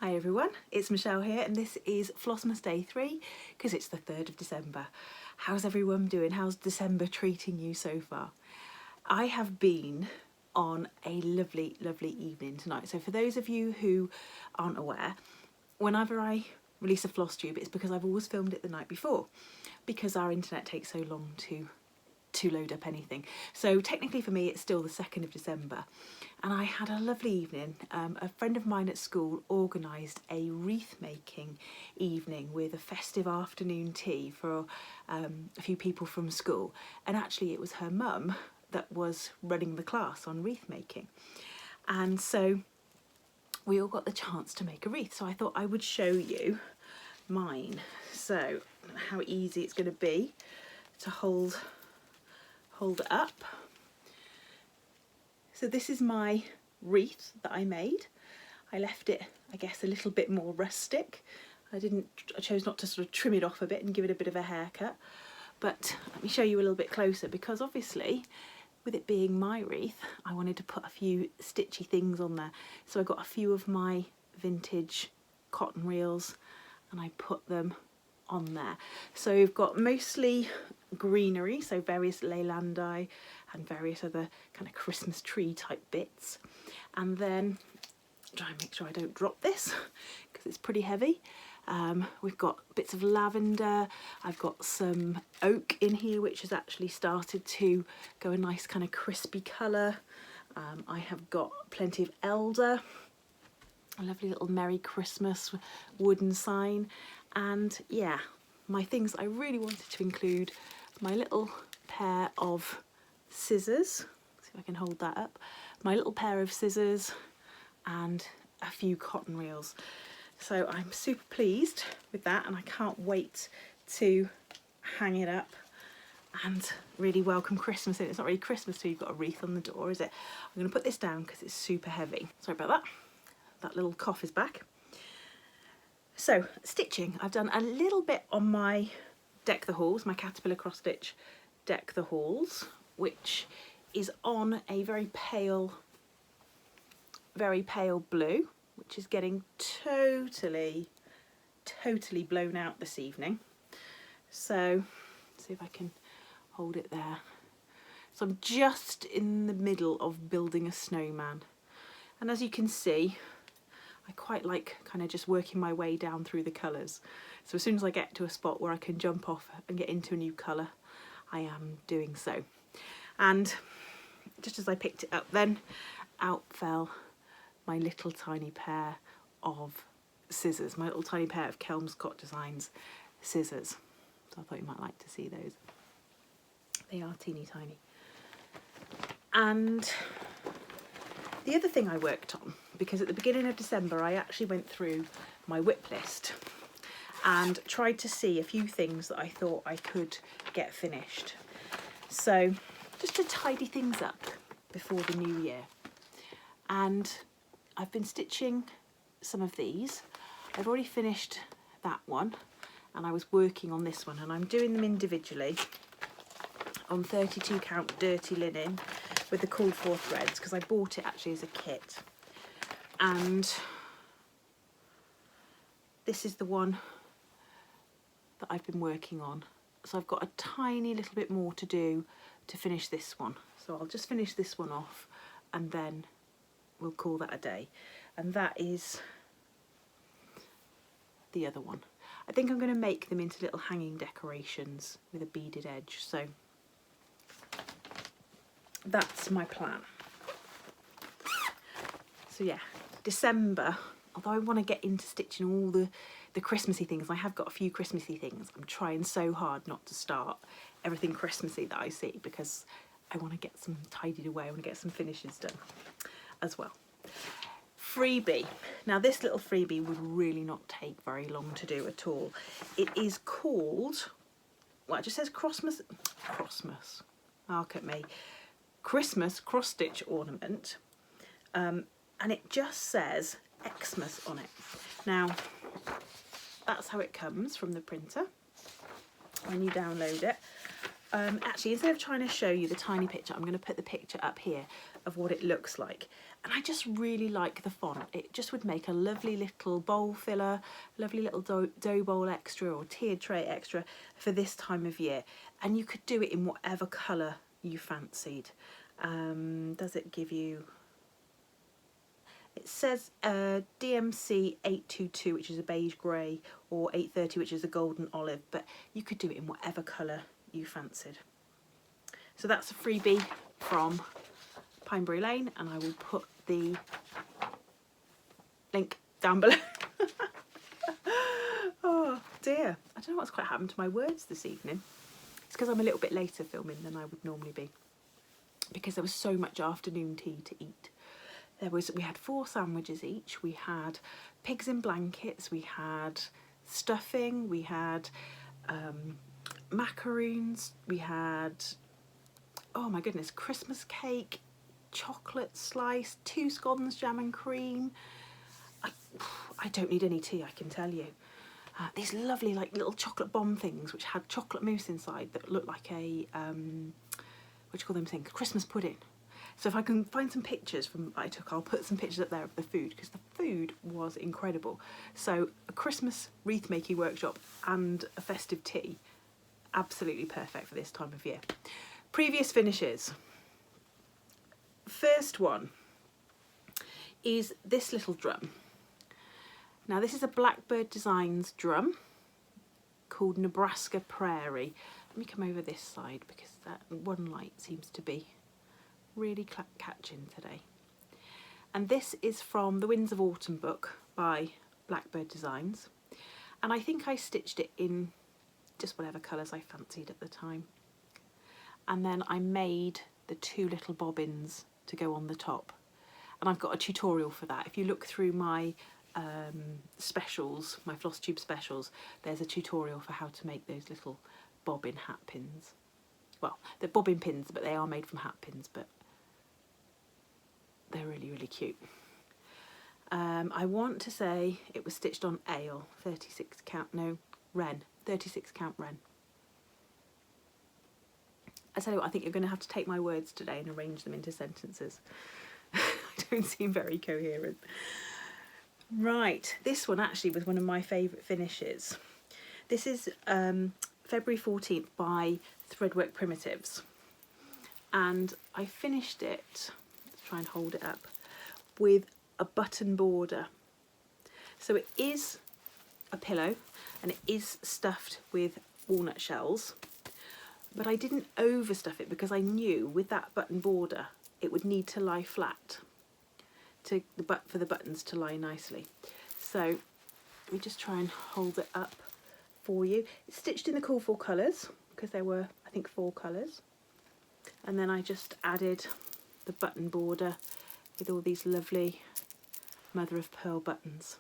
Hi everyone, it's Michelle here and this is FlossMas Day 3 because it's the 3rd of December. How's everyone doing? How's December treating you so far? I have been on a lovely evening tonight. So for those of you who aren't aware, whenever I release a floss tube it's because I've always filmed it the night before because our internet takes so long to load up anything. So technically for me it's still the 2nd of December and I had a lovely evening. A friend of mine at school organised a wreath making evening with a festive afternoon tea for a few people from school, and actually it was her mum that was running the class on wreath making, and so we all got the chance to make a wreath. So I thought I would show you mine, so how easy it's going to be to hold it up. So this is my wreath that I made. I left it, I guess, a little bit more rustic. I chose not to sort of trim it off a bit and give it a bit of a haircut. But let me show you a little bit closer, because obviously with it being my wreath I wanted to put a few stitchy things on there. So I got a few of my vintage cotton reels and I put them on there. So we've got mostly greenery, so various leylandi and various other kind of Christmas tree type bits, and then try and make sure I don't drop this because it's pretty heavy. We've got bits of lavender, I've got some oak in here which has actually started to go a nice kind of crispy colour. I have got plenty of elder, a lovely little Merry Christmas wooden sign, and yeah, my things I really wanted to include my little pair of scissors, see if I can hold that up, my little pair of scissors and a few cotton reels. So I'm super pleased with that and I can't wait to hang it up and really welcome Christmas in. It's not really Christmas till you've got a wreath on the door, is it? I'm going to put this down because it's super heavy. Sorry about that. That little cough is back. So stitching, I've done a little bit on my Deck the Halls, my Caterpillar cross stitch Deck the Halls, which is on a very pale blue, which is getting totally blown out this evening. So see if I can hold it there. So I'm just in the middle of building a snowman, and as you can see I quite like kind of just working my way down through the colours. So as soon as I get to a spot where I can jump off and get into a new colour, I am doing so. And just as I picked it up then, out fell my little tiny pair of scissors, my little tiny pair of Kelmscott Designs scissors. So I thought you might like to see those. They are teeny tiny. And the other thing I worked on, because at the beginning of December I actually went through my whip list and tried to see a few things that I thought I could get finished. So just to tidy things up before the new year. And I've been stitching some of these. I've already finished that one and I was working on this one, and I'm doing them individually on 32 count dirty linen with the called for threads because I bought it actually as a kit. And this is the one that I've been working on. So I've got a tiny little bit more to do to finish this one. So I'll just finish this one off and then we'll call that a day. And that is the other one. I think I'm going to make them into little hanging decorations with a beaded edge. So that's my plan. So yeah, December, although I want to get into stitching all the Christmassy things, I have got a few Christmassy things. I'm trying so hard not to start everything Christmassy that I see because I want to get some tidied away, I want to get some finishes done as well. Freebie. Now this little freebie would really not take very long to do at all. It is called, well, it just says Christmas, look at me, Christmas cross stitch ornament, and it just says Xmas on it. Now that's how it comes from the printer when you download it. actually, instead of trying to show you the tiny picture, I'm going to put the picture up here of what it looks like. And I just really like the font. It just would make a lovely little bowl filler, lovely little dough bowl extra or tiered tray extra for this time of year. And you could do it in whatever colour you fancied. Does it give you... It says DMC 822, which is a beige grey, or 830, which is a golden olive, but you could do it in whatever colour you fancied. So that's a freebie from Pineberry Lane, and I will put the link down below. Oh dear, I don't know what's quite happened to my words this evening. It's because I'm a little bit later filming than I would normally be, because there was so much afternoon tea to eat. We had 4 sandwiches each. We had pigs in blankets, we had stuffing, we had macaroons, we had, oh my goodness, Christmas cake, chocolate slice, 2 scones, jam and cream. I don't need any tea, I can tell you. These lovely like little chocolate bomb things which had chocolate mousse inside that looked like a, what do you call them things, Christmas pudding. So if I can find some pictures from what I took, I'll put some pictures up there of the food, because the food was incredible. So a Christmas wreath making workshop and a festive tea, absolutely perfect for this time of year. Previous finishes. First one is this little drum. Now this is a Blackbird Designs drum called Nebraska Prairie. Let me come over this side because that one light seems to be really catching today. And this is from the Winds of Autumn book by Blackbird Designs, and I think I stitched it in just whatever colours I fancied at the time, and then I made the 2 little bobbins to go on the top, and I've got a tutorial for that. If you look through my specials, my floss tube specials, there's a tutorial for how to make those little bobbin hat pins. Well, they're bobbin pins, but they are made from hat pins, but they're really, really cute. I want to say it was stitched on ale, 36 count, no, Ren, 36 count Ren. I tell you what, I think you're going to have to take my words today and arrange them into sentences. I don't seem very coherent. Right, this one actually was one of my favourite finishes. This is February 14th by Threadwork Primitives, and I finished it, let's try and hold it up, with a button border. So it is a pillow and it is stuffed with walnut shells, but I didn't overstuff it because I knew with that button border it would need to lie flat for the buttons to lie nicely. So let me just try and hold it up for you. It's stitched in the cool 4 colours because there were, I think, 4 colours, and then I just added the button border with all these lovely mother of pearl buttons.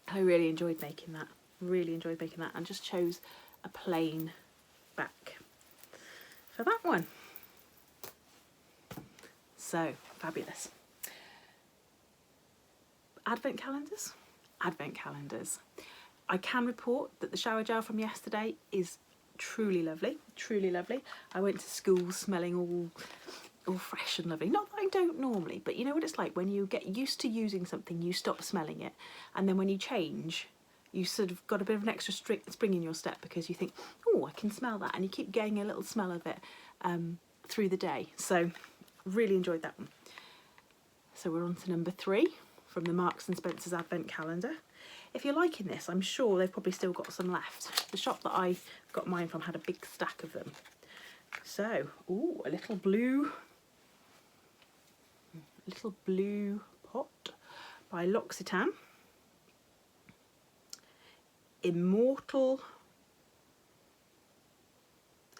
I really enjoyed making that, and just chose a plain back for that one. So fabulous. Advent calendars. I can report that the shower gel from yesterday is truly lovely, truly lovely. I went to school smelling all fresh and lovely. Not that I don't normally, but you know what it's like when you get used to using something, you stop smelling it, and then when you change, you sort of got a bit of an extra spring in your step because you think, oh, I can smell that, and you keep getting a little smell of it through the day. So really enjoyed that one. So we're on to number 3 from the Marks and Spencer's Advent Calendar. If you're liking this, I'm sure they've probably still got some left. The shop that I got mine from had a big stack of them. So, ooh, a little blue pot by L'Occitane. Immortal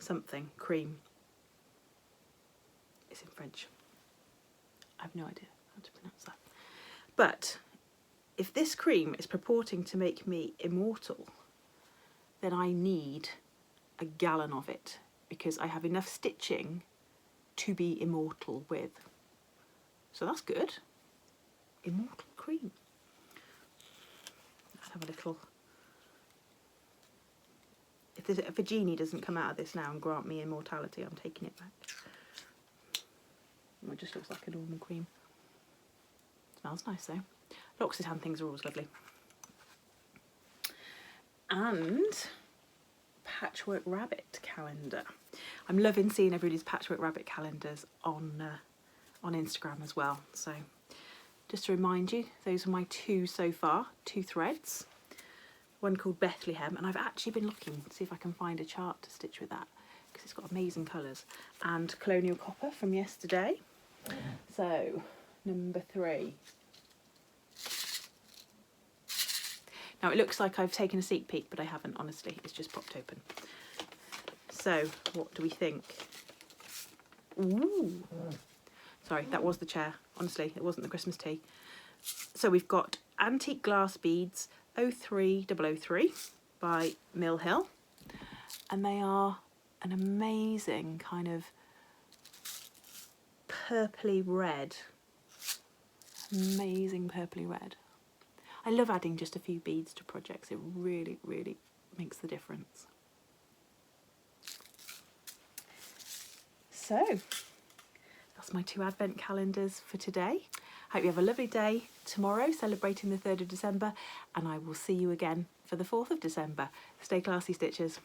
something cream. It's in French. I have no idea how to pronounce that. But if this cream is purporting to make me immortal, then I need a gallon of it because I have enough stitching to be immortal with. So that's good. Immortal cream. Let's have a little. If if a genie doesn't come out of this now and grant me immortality, I'm taking it back. It just looks like a normal cream. Smells nice though. L'Occitane things are always lovely. And Patchwork Rabbit calendar. I'm loving seeing everybody's Patchwork Rabbit calendars on Instagram as well. So just to remind you, those are my 2 so far, 2 threads. One called Bethlehem, and I've actually been looking to see if I can find a chart to stitch with that because it's got amazing colours. And Colonial Copper from yesterday. So number 3. Now it looks like I've taken a sneak peek, but I haven't, honestly. It's just popped open. So what do we think? Ooh. Sorry, that was the chair. Honestly, it wasn't the Christmas tea. So we've got Antique Glass Beads 03003 by Mill Hill. And they are an amazing kind of purpley red. Amazing purpley red. I love adding just a few beads to projects. It really, really makes the difference. So, that's my 2 advent calendars for today. Hope you have a lovely day tomorrow, celebrating the 3rd of December, and I will see you again for the 4th of December. Stay classy, stitchers.